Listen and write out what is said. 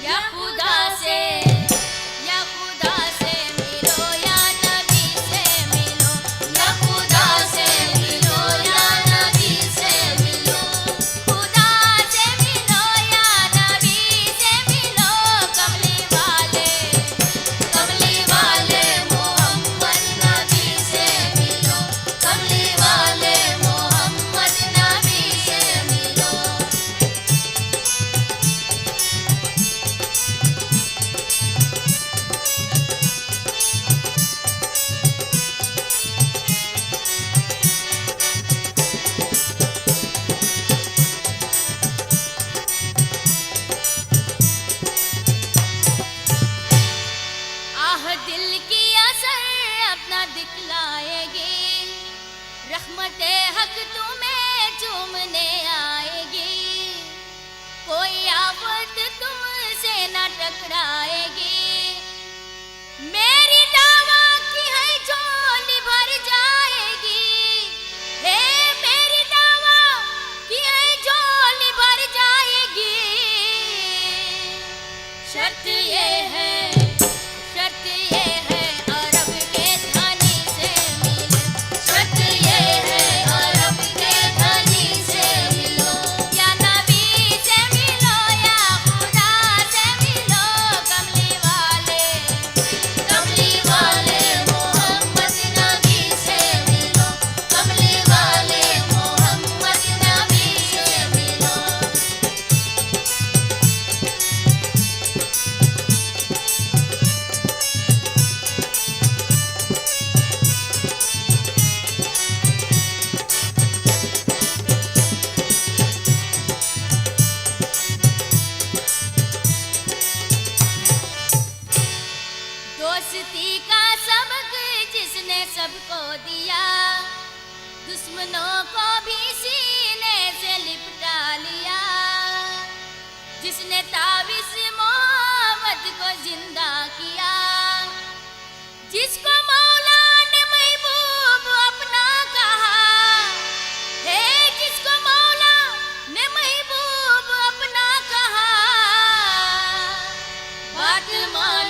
या खुदा से मिलो या नबी से मिलो, या खुदा से मिलो या नबी से मिलो, खुदा से मिलो या नबी से मिलो, कमली वाले मोहम्मद नबी से मिलो, कमली वाले मोहम्मद नबी से मिलो। आह दिल की असर अपना दिखलाएगी, रहमते हक तुम्हें चूमने आएगी, कोई आफत तुमसे न टकराएगी, मेरी दावा की है झोली भर जाएगी, हे मेरी दावा की है झोली भर जाएगी, शर्त ये है अरब के धनी से मिलो, शर्त ये है अरब के धनी से मिलो, या नबी से मिलो या खुदा से मिलो, कमली वाले मोहम्मद नबी से मिलो, कमली वाले मोहम्मद नबी से मिलो। दोस्ती का सबक जिसने सबको दिया, दुश्मनों को भी सीने से लिपटा लिया, जिसने ताबिज़ मोहब्बत को जिंदा किया, जिसको मौला ने महबूब अपना कहा, हे जिसको मौला ने महबूब अपना कहा, बात मान